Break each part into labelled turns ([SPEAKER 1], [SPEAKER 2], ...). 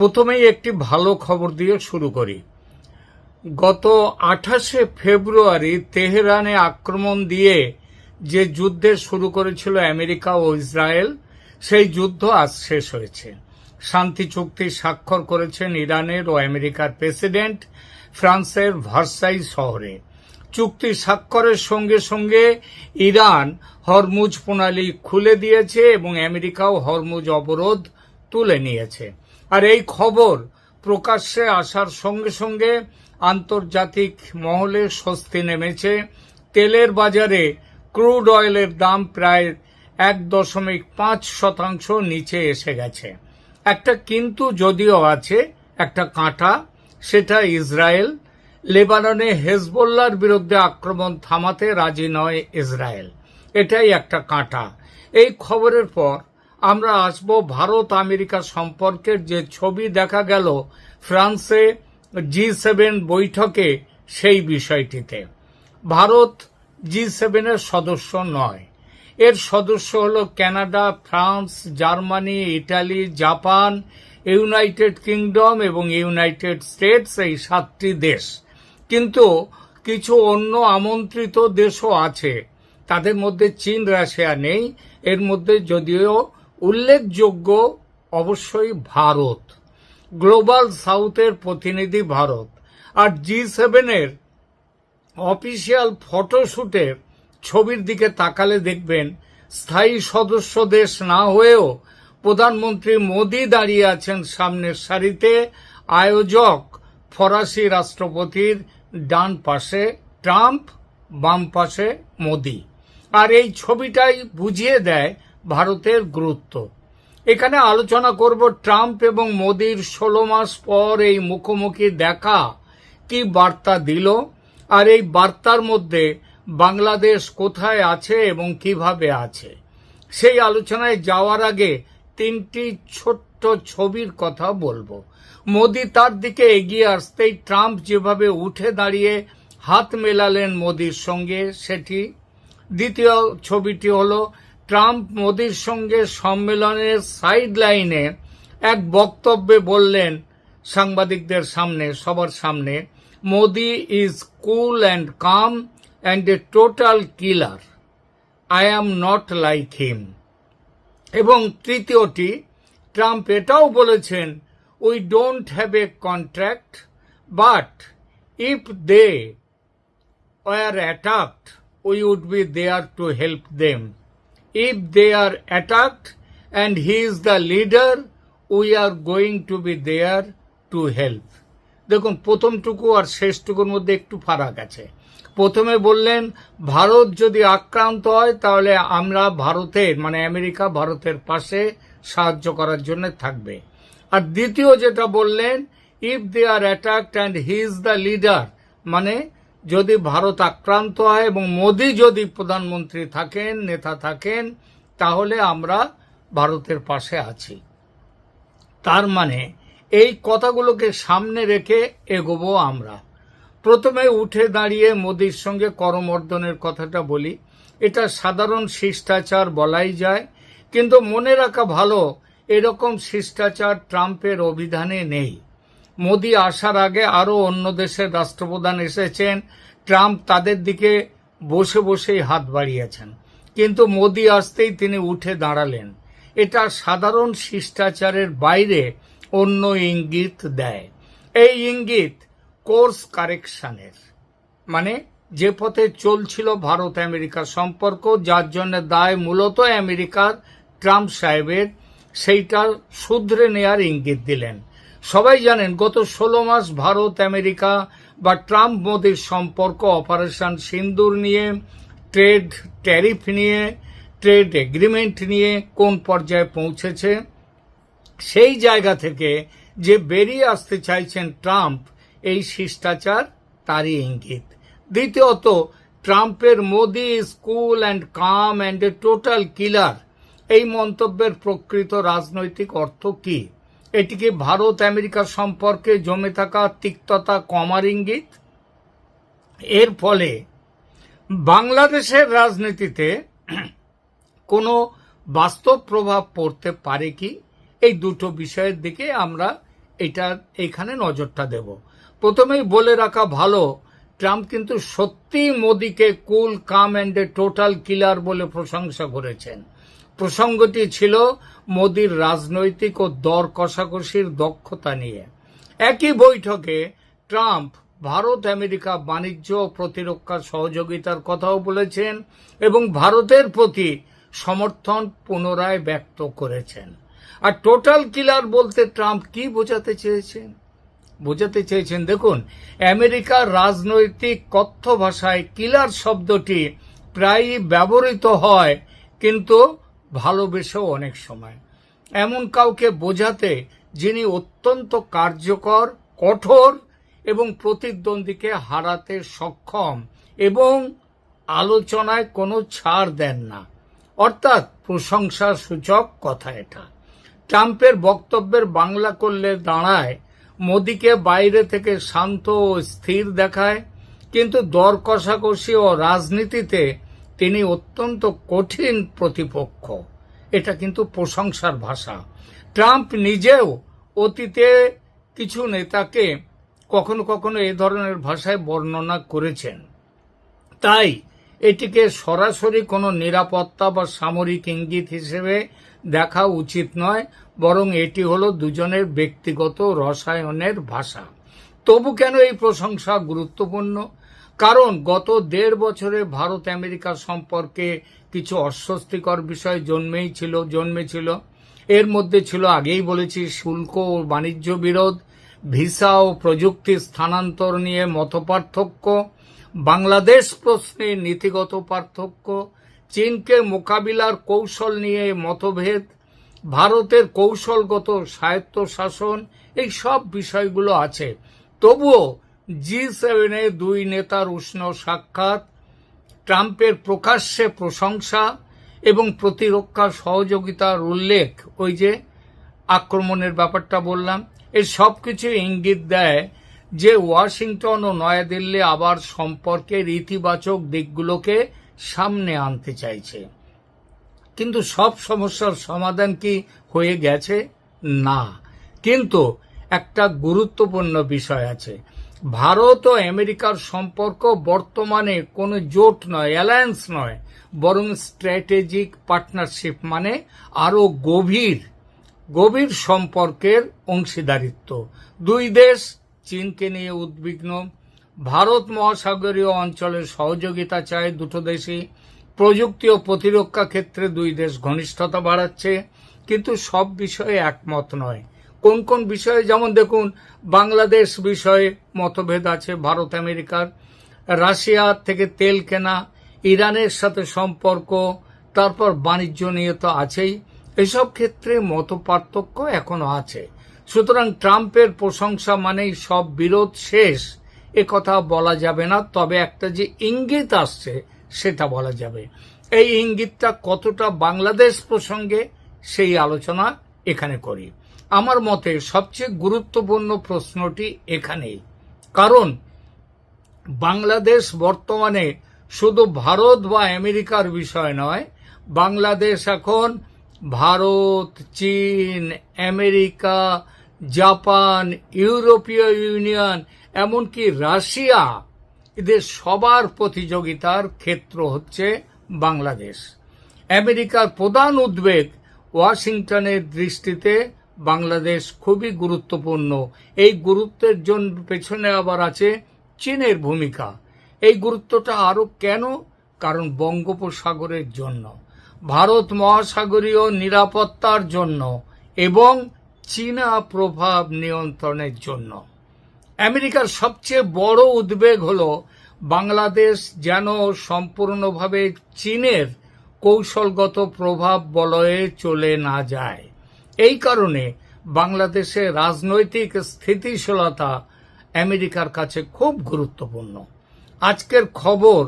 [SPEAKER 1] প্রথমেই একটি ভালো খবর দিয়ে শুরু করি। গত 28শে ফেব্রুয়ারি তেহরানে আক্রমণ দিয়ে যে যুদ্ধে শুরু করেছিল আমেরিকা ও ইসরায়েল, সেই যুদ্ধ আজ শেষ হয়েছে। শান্তি চুক্তি স্বাক্ষর করেছেন ইরানের ও আমেরিকার প্রেসিডেন্ট ফ্রান্সের ভার্সাই শহরে। চুক্তি স্বাক্ষরের সঙ্গে সঙ্গে ইরান হরমুজ প্রণালী খুলে দিয়েছে এবং আমেরিকাও হরমুজ অবরোধ তুলে নিয়েছে। আর এই খবর প্রকাশ্যে আসার সঙ্গে সঙ্গে আন্তর্জাতিক মহলে স্বস্তি নেমেছে। তেলের বাজারে ক্রুড অয়েলের দাম প্রায় 1.5% নিচে এসে গেছে। একটা কিন্তু যদিও আছে, একটা কাঁটা, সেটা ইসরায়েল। লেবাননে হেজবোল্লার বিরুদ্ধে আক্রমণ থামাতে রাজি নয় ইসরায়েল, এটাই একটা কাঁটা। এই খবরের পর আমরা আসব ভারত আমেরিকা সম্পর্কের যে ছবি দেখা গেল ফ্রান্সে G7 বৈঠকে, সেই বিষয়টিতে। ভারত G7 এর সদস্য নয়। এর সদস্য হলো Canada, France, Germany, Italy, Japan, United kingdom এবং ইউনাইটেড স্টেটস, এই 7টি দেশ। কিন্তু কিছু অন্য আমন্ত্রিত দেশও আছে, তাদের মধ্যে চীন, রাশিয়া নেই। এর মধ্যে যদিও উল্লেখযোগ্য অবশ্যই ভারত, গ্লোবাল সাউথের প্রতিনিধি ভারত। আর G7 এর অফিসিয়াল ফটোশুটের ছবির দিকে তাকালে দেখবেন স্থায়ী সদস্য দেশ না হয়েও প্রধানমন্ত্রী মোদি দাঁড়িয়ে আছেন সামনের সারিতে। আয়োজক ফরাসি রাষ্ট্রপতির ডান পাশে ট্রাম্প, বাম পাশে মোদি। আর এই ছবিটাই বুঝিয়ে দেয় ভারতের গুরুত্ব। এখানে আলোচনা করব ট্রাম্প এবং মোদির 16 মাস পর এই মুখোমুখি দেখা কি বার্তা দিল, আর এই বার্তার মধ্যে বাংলাদেশ কোথায় আছে এবং কিভাবে আছে। সেই আলোচনায় যাওয়ার আগে 3টি ছোট্ট ছবির কথা বলবো। মোদি তার দিকে এগিয়ে আসতেই ট্রাম্প যেভাবে উঠে দাঁড়িয়ে হাত মেলালেন মোদির সঙ্গে, সেটি। দ্বিতীয় ছবিটি হলো ট্রাম্প মোদির সঙ্গে সম্মেলনের সাইড লাইনে এক বক্তব্যে বললেন সাংবাদিকদের সামনে, সবার সামনে, Modi is cool and calm and a total killer, I am not like him. এবং তৃতীয়টি, ট্রাম্প এটাও বলেছেন, we don't have a contract, but if they were attacked we would be there to help them. If they are attacked and he is the leader, we are going to be there to help. দেখুন, প্রথমটুকু আর শেষটুকুর মধ্যে একটু ফারাক আছে। প্রথমে বললেন ভারত যদি আক্রান্ত হয় তাহলে আমরা ভারতের, মানে আমেরিকা ভারতের পাশে সাহায্য করার জন্য থাকবে। আর দ্বিতীয় যেটা বললেন, if they are attacked and he is the leader, মানে যদি ভারত আক্রান্ত হয় এবং মোদি যদি প্রধানমন্ত্রী থাকেন, নেতা থাকেন, তাহলে আমরা ভারতের পাশে আছি। তার মানে এই কথাগুলোকে সামনে রেখে এগোবো আমরা। প্রথমে উঠে দাঁড়িয়ে মোদির সঙ্গে করমর্দনের কথাটা বলি। এটা সাধারণ শিষ্টাচার বলাই যায়, কিন্তু মনে রাখা ভালো এরকম শিষ্টাচার ট্রাম্পের অভিধানে নেই। মোদি আসার আগে আরো অন্য দেশের রাষ্ট্রপ্রধান এসেছেন, ট্রাম্প তাদের দিকে বসে বসেই হাত বাড়িয়েছেন, কিন্তু মোদি আসতেই তিনি উঠে দাঁড়ালেন। এটা সাধারণ শিষ্টাচারের বাইরে অন্য ইঙ্গিত দেয়। এই ইঙ্গিত কোর্স কারেকশনের, মানে যে পথে চলছিল ভারত আমেরিকা সম্পর্ক, যার জন্য দায় মূলত আমেরিকার, ট্রাম্প সাহেবের, সেইটা শুধরে নেয়ার ইঙ্গিত দিলেন। সবাই জানেন গত 16 মাস ভারত আমেরিকা বা ট্রাম্প মোদির সম্পর্ক অপারেশন সিন্দুর নিয়ে, ট্রেড ট্যারিফ নিয়ে, ট্রেড এগ্রিমেন্ট নিয়ে কোন পর্যায়ে পৌঁছেছে। সেই জায়গা থেকে যে বেরিয়ে আসতে চাইছেন ট্রাম্প, এই শিষ্টাচার তারই ইঙ্গিত। দ্বিতীয়ত, ট্রাম্পের Modi is cool and calm and a total killer, এই মন্তব্যের প্রকৃত রাজনৈতিক অর্থ কি? এটি কি ভারত আমেরিকা সম্পর্কে জমে থাকা তিক্ততা কমার ইঙ্গিত? এর ফলে বাংলাদেশের রাজনীতিতে কোনো বাস্তব প্রভাব পড়তে পারে কি? এই দুটো বিষয়ের দিকে আমরা এটা এইখানে নজরটা দেব। প্রথমেই বলে রাখা ভালো, ট্রাম্প কিন্তু সত্যি মোদিকে কুল, কাম অ্যান্ড এ টোটাল কিলার বলে প্রশংসা করেছেন। প্রসঙ্গটি ছিল মোদির রাজনৈতিক ও দর কষাকষির দক্ষতা নিয়ে। একই বৈঠকে ট্রাম্প ভারত আমেরিকা বাণিজ্য ও প্রতিরক্ষা সহযোগিতার কথাও বলেছেন এবং ভারতের প্রতি সমর্থন পুনরায় ব্যক্ত করেছেন। আর টোটাল কিলার বলতে ট্রাম্প কি বোঝাতে চেয়েছেন দেখুন, আমেরিকার রাজনৈতিক কথ্য ভাষায় কিলার শব্দটি প্রায়ই ব্যবহৃত হয়, কিন্তু ভালোবেসেও অনেক সময় এমন কাউকে বোঝাতে যিনি অত্যন্ত কার্যকর, কঠোর এবং প্রতিদ্বন্দ্বীকে হারাতে সক্ষম এবং আলোচনায় কোনো ছাড় দেন না, অর্থাৎ প্রশংসা সূচক কথা এটা। ট্রাম্পের বক্তব্যের বাংলা করলে দাঁড়ায় মোদিকে বাইরে থেকে শান্ত ও স্থির দেখায়, কিন্তু দর কষাকষি ও রাজনীতিতে তিনি অত্যন্ত কঠিন প্রতিপক্ষ। এটা কিন্তু প্রশংসার ভাষা। ট্রাম্প নিজেও অতীতে কিছু নেতাকে কখনো কখনো এ ধরনের ভাষায় বর্ণনা করেছেন। তাই এটিকে সরাসরি কোনো নিরাপত্তা বা সামরিক ইঙ্গিত হিসেবে দেখা উচিত নয়, বরং এটি হলো দুজনের ব্যক্তিগত রসায়নের ভাষা। তবু কেন এই প্রশংসা গুরুত্বপূর্ণ? কারণ গত 1.5 বছরে ভারত আমেরিকা সম্পর্কে কিছু অস্বস্তিকর বিষয় জন্মেছিল। এর মধ্যে ছিল, আগেই বলেছি, শুল্ক ও বাণিজ্য বিরোধ, ভিসা ও প্রযুক্তি স্থানান্তর নিয়ে মতপার্থক্য, বাংলাদেশ প্রশ্নে নীতিগত পার্থক্য, চীনকে মোকাবিলার কৌশল নিয়ে মতভেদ, ভারতের কৌশলগত স্বায়ত্তশাসন, এই সব বিষয়গুলো আছে। তবুও G7 দুই নেতার উষ্ণ সাক্ষাৎ, ট্রাম্পের প্রকাশ্যে প্রশংসা এবং প্রতিরক্ষা সহযোগিতার উল্লেখ, ওই যে আক্রমণের ব্যাপারটা বললাম, এই সব কিছু ইঙ্গিত দেয় যে ওয়াশিংটন ও নয়াদিল্লি আবার সম্পর্কের ইতিবাচক দিকগুলোকে সামনে আনতে চাইছে। কিন্তু সব সমস্যার সমাধান কি হয়ে গেছে? না। কিন্তু একটা গুরুত্বপূর্ণ বিষয় আছে। ভারত ও আমেরিকার সম্পর্ক বর্তমানে কোনো জোট নয়, অ্যালায়েন্স নয়, বরং স্ট্র্যাটেজিক পার্টনারশিপ, মানে আরো গভীর সম্পর্কের অংশীদারিত্ব। দুই দেশ চীনকে নিয়ে উদ্বিগ্ন, ভারত মহাসাগরীয় অঞ্চলের সহযোগিতা চায় দুটো দেশই, প্রযুক্তি ও প্রতিরক্ষা ক্ষেত্রে দুই দেশ ঘনিষ্ঠতা বাড়াচ্ছে, কিন্তু সব বিষয়ে একমত নয়। কোন কোন বিষয়ে? যেমন দেখুন, বাংলাদেশ বিষয়ে মতভেদ আছে ভারত আমেরিকার, রাশিয়া থেকে তেল কেনা, ইরানের সাথে সম্পর্ক, তারপর বাণিজ্য নিয়ে তো আছেই। এসব ক্ষেত্রে মতপার্থক্য এখনো আছে। সুতরাং ট্রাম্পের প্রশংসা মানেই সব বিরোধ শেষ, কথা বলা যাবে না। তবে একটা যে ইঙ্গিত আসছে সেটা বলা যাবে। এই ইঙ্গিতটা কতটা বাংলাদেশ প্রসঙ্গে, সেই আলোচনা এখানে করি। আমার মতে সবচেয়ে গুরুত্বপূর্ণ প্রশ্নটি এখানেই, কারণ বাংলাদেশ বর্তমানে শুধু ভারত বা আমেরিকার বিষয় নয়। বাংলাদেশ এখন ভারত, চীন, আমেরিকা, জাপান, ইউরোপীয় ইউনিয়ন, এমনকি রাশিয়া, এদের সবার প্রতিযোগিতার ক্ষেত্র হচ্ছে বাংলাদেশ। আমেরিকার প্রধান উদ্বেগ, ওয়াশিংটনের দৃষ্টিতে বাংলাদেশ খুবই গুরুত্বপূর্ণ। এই গুরুত্বের জন্য পেছনে আবার আছে চীনের ভূমিকা। এই গুরুত্বটা আরো কেন? কারণ বঙ্গোপসাগরের জন্য, ভারত মহাসাগরীয় নিরাপত্তার জন্য এবং চীনা প্রভাব নিয়ন্ত্রণের জন্য। আমেরিকার সবচেয়ে বড় উদ্বেগ হল বাংলাদেশ যেন সম্পূর্ণভাবে চীনের কৌশলগত প্রভাব বলয়ে চলে না যায়। এই কারণে বাংলাদেশের রাজনৈতিক স্থিতিশীলতা আমেরিকার কাছে খুব গুরুত্বপূর্ণ। আজকের খবর,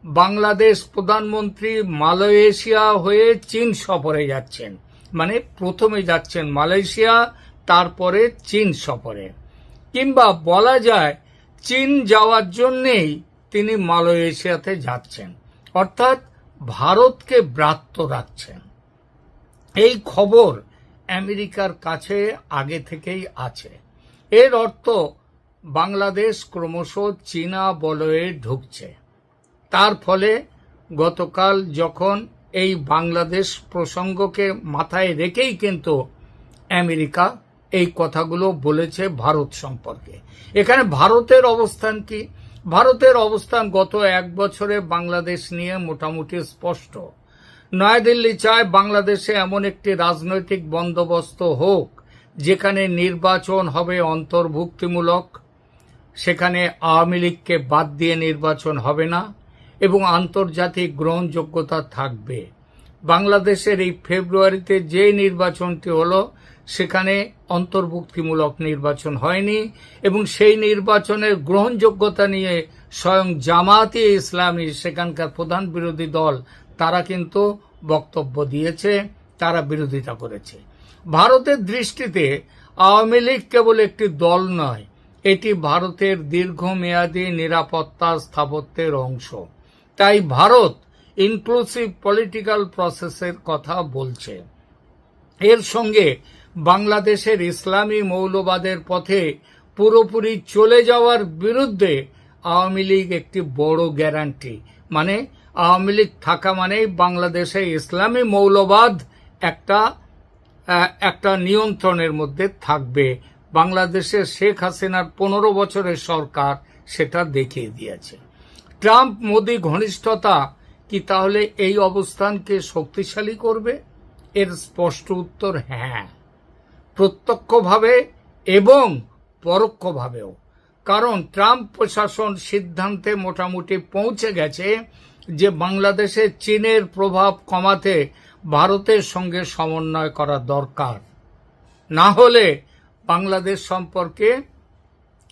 [SPEAKER 1] বাংলাদেশ প্রধানমন্ত্রী মালয়েশিয়া হয়ে চীন সফরে যাচ্ছেন, মানে প্রথমে যাচ্ছেন মালয়েশিয়া, তারপরে চীন সফরে, কিংবা বলা যায় চীন যাওয়ার জন্যেই তিনি মালয়েশিয়াতে যাচ্ছেন, অর্থাৎ ভারতকে ব্রাত্য রাখছেন। এই খবর আমেরিকার কাছে আগে থেকেই আছে। এর অর্থ বাংলাদেশ ক্রমশ চীনা বলয়ে ঢুকছে। তার ফলে গতকাল যখন এই বাংলাদেশ প্রসঙ্গকে মাথায় রেখেই কিন্তু আমেরিকা এই কথাগুলো বলেছে ভারত সম্পর্কে। এখানে ভারতের অবস্থান কি? ভারতের অবস্থান গত এক বছরে বাংলাদেশ নিয়ে মোটামুটি স্পষ্ট। নয়াদিল্লি চায় বাংলাদেশে এমন একটি রাজনৈতিক বন্দোবস্ত হোক যেখানে নির্বাচন হবে অন্তর্ভুক্তিমূলক, সেখানে আওয়ামী লীগকে বাদ দিয়ে নির্বাচন হবে না এবং আন্তর্জাতিক গ্রহণযোগ্যতা থাকবে। বাংলাদেশের এই ফেব্রুয়ারিতে যে নির্বাচনটি হলো সেখানে অন্তর্ভুক্তিমূলক নির্বাচন হয়নি এবং সেই নির্বাচনের গ্রহণযোগ্যতা নিয়ে স্বয়ং জামায়াতে ইসলামী, সেখানকার প্রধান বিরোধী দল, তারা কিন্তু বক্তব্য দিয়েছে, তারা বিরোধিতা করেছে। ভারতের দৃষ্টিতে আওয়ামী লীগ কেবল একটি দল নয়, এটি ভারতের দীর্ঘমেয়াদী নিরাপত্তা স্থাপত্যের অংশ। তাই ভারত ইনক্লুসিভ পলিটিক্যাল প্রসেসের কথা বলছে। এর সঙ্গে বাংলাদেশের ইসলামী মৌলবাদের পথে পুরোপুরি চলে যাওয়ার বিরুদ্ধে আওয়ামী লীগ একটি বড় গ্যারান্টি। মানে আওয়ামী লীগ থাকা মানেই বাংলাদেশে ইসলামী মৌলবাদ একটা নিয়ন্ত্রণের মধ্যে থাকবে। বাংলাদেশে শেখ হাসিনার 15 বছরের সরকার সেটা দেখিয়ে দিয়েছে। ট্রাম্প মোদি ঘনিষ্ঠতা কি তাহলে এই অবস্থানকে শক্তিশালী করবে? এর স্পষ্ট উত্তর হ্যাঁ, প্রত্যক্ষভাবে এবং পরোক্ষভাবেও। কারণ ট্রাম্প প্রশাসন সিদ্ধান্তে মোটামুটি পৌঁছে গেছে যে বাংলাদেশে চীনের প্রভাব কমাতে ভারতের সঙ্গে সমন্বয় করা দরকার। না হলে বাংলাদেশ সম্পর্কে,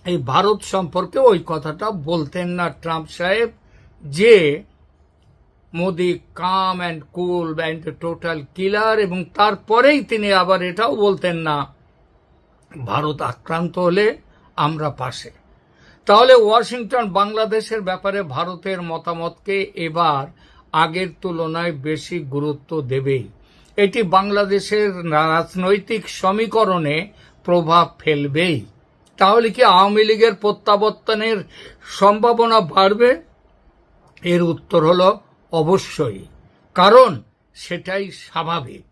[SPEAKER 1] এই ভারত সম্পর্কে ওই কথাটা বলতেন না ট্রাম্প সাহেব যে মোদি কাম অ্যান্ড কুল অ্যান্ড টোটাল কিলার, এবং তারপরেই তিনি আবার এটাও বলতেন না ভারত আক্রান্ত হলে আমরা পাশে। তাহলে ওয়াশিংটন বাংলাদেশের ব্যাপারে ভারতের মতামতকে এবার আগের তুলনায় বেশি গুরুত্ব দেবেই। এটি বাংলাদেশের রাজনৈতিক সমীকরণে প্রভাব ফেলবেই। তাহলে কি আওয়ামী লীগের প্রত্যাবর্তনের সম্ভাবনা বাড়বে? এর উত্তর হলো অবশ্যই, কারণ সেটাই স্বাভাবিক।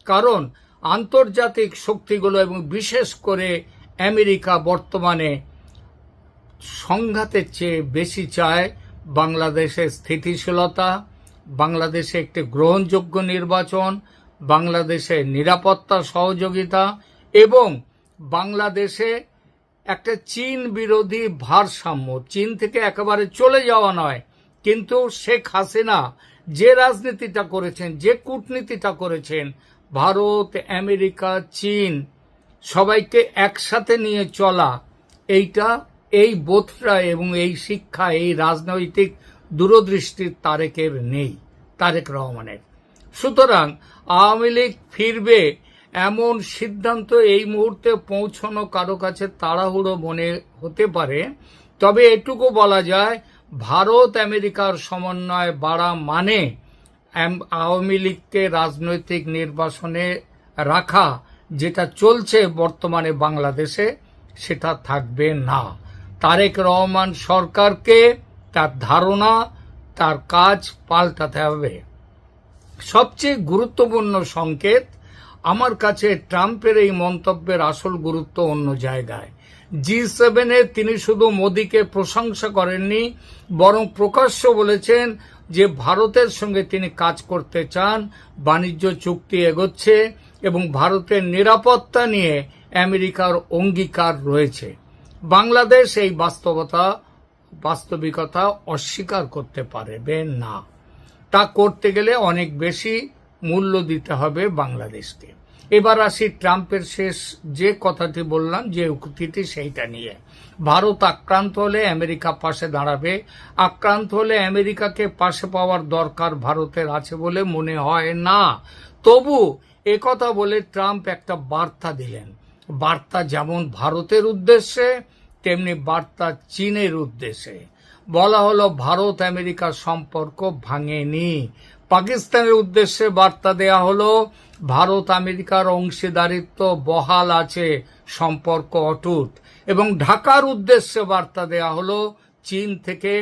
[SPEAKER 1] কারণ আন্তর্জাতিক শক্তিগুলো এবং বিশেষ করে আমেরিকা বর্তমানে সংঘাতের চেয়ে বেশি চায় বাংলাদেশের স্থিতিশীলতা, বাংলাদেশে একটি গ্রহণযোগ্য নির্বাচন, বাংলাদেশের নিরাপত্তা সহযোগিতা এবং বাংলাদেশে একটা চীন বিরোধী ভারসাম্য। চীন থেকে একেবারে চলে যাওয়া নয়, কিন্তু শেখ হাসিনা যে রাজনীতিটা করেছেন, যে কূটনীতিটা করেছেন, ভারত, আমেরিকা, চীন সবাইকে একসাথে নিয়ে চলা, এই বোধটা এবং এই শিক্ষা এই রাজনৈতিক দূরদৃষ্টির তারেক রহমানের। সুতরাং আওয়ামী লীগ ফিরবে এমন সিদ্ধান্ত এই মুহূর্তে পৌঁছানো কারো কাছে তাড়াহুড়ো মনে হতে পারে। তবে এটুকু বলা যায়, ভারত আমেরিকার সমন্বয় বাড়া মানে আওয়ামী লীগকে রাজনৈতিক নির্বাসনে রাখা, যেটা চলছে বর্তমানে বাংলাদেশে, সেটা থাকবে না। তারেক রহমান সরকারকে তার ধারণা, তার কাজ পাল্টাতে হবে। সবচেয়ে গুরুত্বপূর্ণ সংকেত আমার কাছে ট্রাম্পের এই মন্তব্যের আসল গুরুত্ব অন্য জায়গায়। G7-এ তিনি শুধু মোদিকে প্রশংসা করেননি, বরং প্রকাশ্য বলেছেন যে ভারতের সঙ্গে তিনি কাজ করতে চান, বাণিজ্য চুক্তি এগোচ্ছে এবং ভারতের নিরাপত্তা নিয়ে আমেরিকার অঙ্গীকার রয়েছে। বাংলাদেশ এই বাস্তবিকতা অস্বীকার করতে পারবে না। তা করতে গেলে অনেক বেশি মূল্য দিতে হবে বাংলাদেশকে। এবার আসি ট্রাম্পের শেষ যে কথাটি বললাম, যে উক্তিটি, সেইটা নিয়ে। ভারত আক্রান্ত হলে আমেরিকা পাশে দাঁড়াবে। আক্রান্ত হলে আমেরিকাকে পাশে পাওয়ার দরকার ভারতের আছে বলে মনে হয় না। তবু একথা বলে ট্রাম্প একটা বার্তা দিলেন। বার্তা যেমন ভারতের উদ্দেশ্যে, তেমনি বার্তা চীনের উদ্দেশ্যে। বলা হলো ভারত আমেরিকার সম্পর্ক ভাঙেনি, পাকিস্তানের উদ্দেশ্যে বার্তা দেয়া হলো ভারত আমেরিকার অংশীদারিত্ব বহাল আছে, সম্পর্ক অটুট। এবং ঢাকার উদ্দেশ্যে বার্তা দেয়া হলো চীন থেকে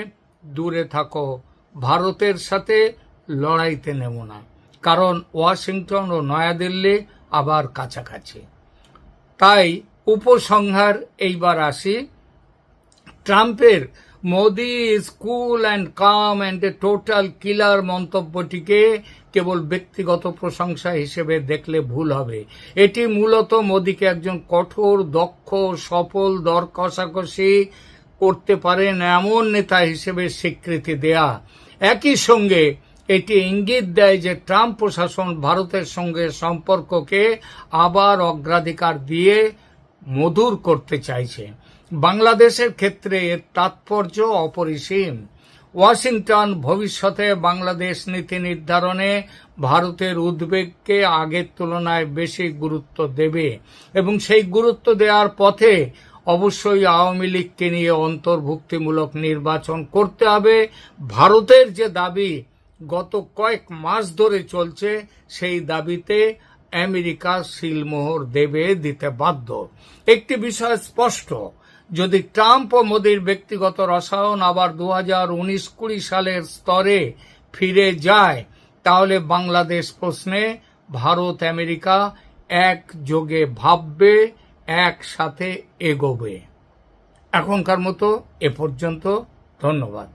[SPEAKER 1] দূরে থাকো, ভারতের সাথে লড়াইতে নেমো না, কারণ ওয়াশিংটন ও নয়াদিল্লি আবার কাছাকাছি। তাই উপসংহার এইবার আসি, ট্রাম্পের Modi is cool and calm and a total killer মন্তব্যটিকে কেবল ব্যক্তিগত প্রশংসা হিসেবে দেখলে ভুল হবে। এটি মূলত মোদিকে একজন কঠোর, দক্ষ, সফল, দর কষাকষি করতে পারেন এমন নেতা হিসেবে স্বীকৃতি দেয়া। একই সঙ্গে এটি ইঙ্গিত দেয় যে ট্রাম্প প্রশাসন ভারতের সঙ্গে সম্পর্ককে আবার অগ্রাধিকার দিয়ে মধুর করতে চাইছে। বাংলাদেশের ক্ষেত্রে এর তাৎপর্য অপরিসীম। ওয়াশিংটন ভবিষ্যতে বাংলাদেশ নীতি নির্ধারণে ভারতের উদ্বেগকে আগের তুলনায় বেশি গুরুত্ব দেবে এবং সেই গুরুত্ব দেওয়ার পথে অবশ্যই আওয়ামী লীগকে নিয়ে অন্তর্ভুক্তিমূলক নির্বাচন করতে হবে। ভারতের যে দাবি গত কয়েক মাস ধরে চলছে, সেই দাবিতে আমেরিকা সিলমোহর দিতে বাধ্য। একটি বিষয় স্পষ্ট, যদি ট্রাম্প ও মোদির ব্যক্তিগত রসায়ন আবার 2019-20 সালের স্তরে ফিরে যায়, তাহলে বাংলাদেশ প্রশ্নে ভারত আমেরিকা একযোগে ভাববে, একসাথে এগোবে। এখনকার মতো এ পর্যন্ত। ধন্যবাদ।